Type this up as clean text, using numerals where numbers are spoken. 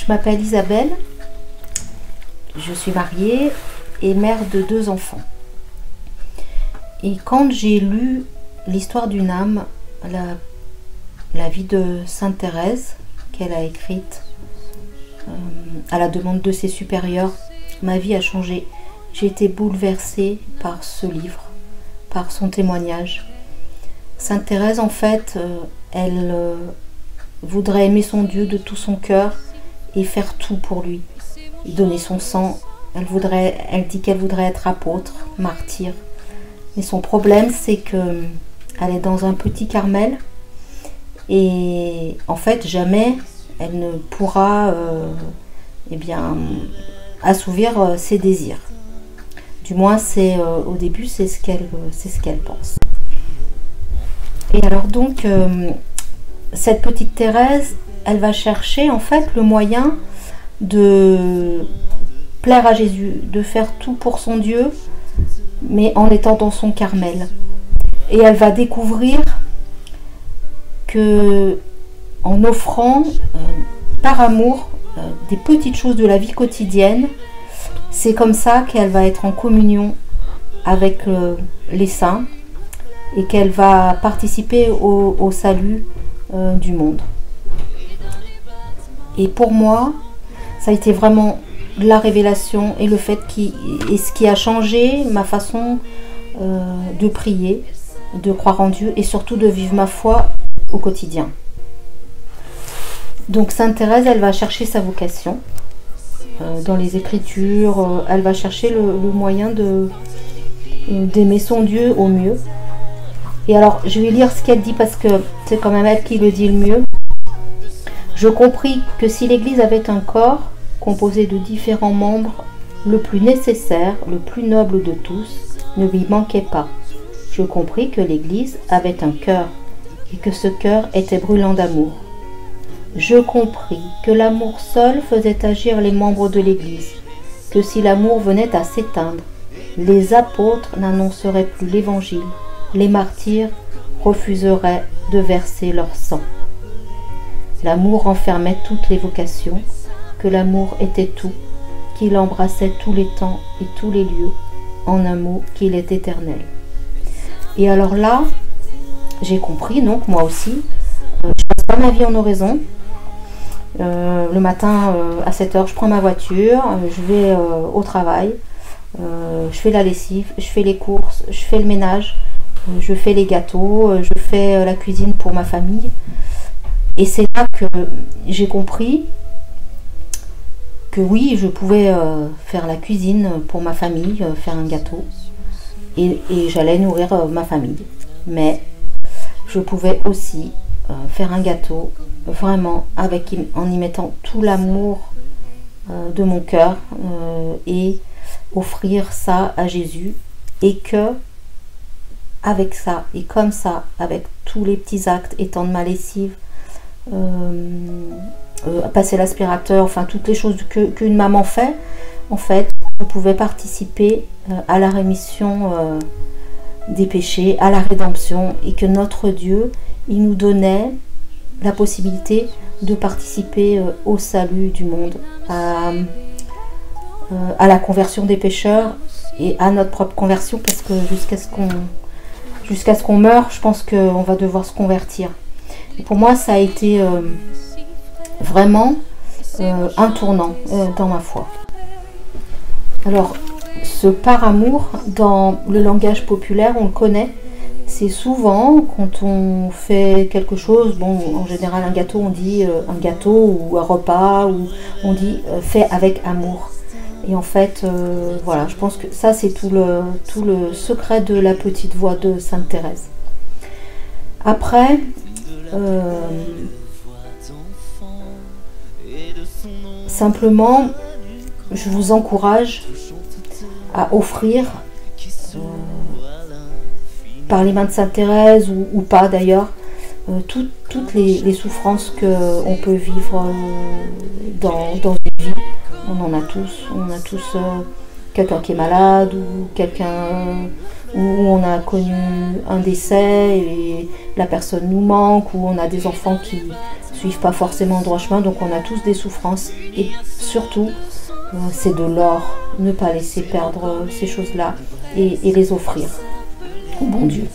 m'appelle Isabelle, je suis mariée et mère de 2 enfants. Et quand j'ai lu l'histoire d'une âme, la vie de Sainte Thérèse, qu'elle a écrite à la demande de ses supérieurs, ma vie a changé. J'ai été bouleversée par ce livre, par son témoignage. Sainte Thérèse, en fait, elle voudrait aimer son Dieu de tout son cœur et faire tout pour lui, donner son sang. Elle dit qu'elle voudrait être apôtre, martyr. Mais son problème, c'est qu'elle est dans un petit Carmel et en fait, jamais elle ne pourra assouvir ses désirs. Du moins, au début, c'est ce qu'elle pense. Et alors donc, cette petite Thérèse, elle va chercher en fait le moyen de plaire à Jésus, de faire tout pour son Dieu, mais en étant dans son Carmel. Et elle va découvrir que en offrant par amour des petites choses de la vie quotidienne, c'est comme ça qu'elle va être en communion avec les saints et qu'elle va participer au salut du monde. Et pour moi, ça a été vraiment la révélation et le fait ce qui a changé ma façon de prier, de croire en Dieu et surtout de vivre ma foi au quotidien. Donc Sainte Thérèse, elle va chercher sa vocation dans les Écritures, elle va chercher le moyen d'aimer son Dieu au mieux. Et alors, je vais lire ce qu'elle dit parce que c'est quand même elle qui le dit le mieux. Je compris que si l'Église avait un corps composé de différents membres, le plus nécessaire, le plus noble de tous, ne lui manquait pas. Je compris que l'Église avait un cœur et que ce cœur était brûlant d'amour. Je compris que l'amour seul faisait agir les membres de l'Église, que si l'amour venait à s'éteindre, les apôtres n'annonceraient plus l'Évangile, les martyrs refuseraient de verser leur sang. L'amour renfermait toutes les vocations, que l'amour était tout, qu'il embrassait tous les temps et tous les lieux, en un mot, qu'il est éternel. Et alors là, j'ai compris, donc moi aussi, je passe pas ma vie en oraison. Le matin à 7h, je prends ma voiture, je vais au travail, je fais la lessive, je fais les courses, je fais le ménage, je fais les gâteaux, je fais la cuisine pour ma famille. Et c'est là que j'ai compris que oui, je pouvais faire la cuisine pour ma famille, faire un gâteau, et j'allais nourrir ma famille. Mais je pouvais aussi faire un gâteau vraiment en y mettant tout l'amour de mon cœur et offrir ça à Jésus, et que avec ça et comme ça, avec tous les petits actes, étendre ma lessive, passer l'aspirateur, enfin toutes les choses qu'une maman fait, en fait, je pouvais participer à la rémission des péchés, à la rédemption, et que notre Dieu, il nous donnait la possibilité de participer au salut du monde, à la conversion des pécheurs et à notre propre conversion, parce que jusqu'à ce qu'on meure, je pense qu'on va devoir se convertir. Et pour moi, ça a été vraiment un tournant dans ma foi. Alors, ce par amour, dans le langage populaire, on le connaît. C'est souvent, quand on fait quelque chose, bon, en général un gâteau, on dit un gâteau ou un repas, ou on dit fait avec amour. Et en fait, voilà, je pense que ça, c'est tout le secret de la petite voix de Sainte Thérèse. Après, simplement, je vous encourage à offrir par les mains de Sainte Thérèse ou pas d'ailleurs, toutes les souffrances qu'on peut vivre dans une vie. On a tous quelqu'un qui est malade ou quelqu'un où on a connu un décès et la personne nous manque, ou on a des enfants qui suivent pas forcément le droit chemin, donc on a tous des souffrances. Et surtout, c'est de l'or, ne pas laisser perdre ces choses-là et les offrir au bon Dieu.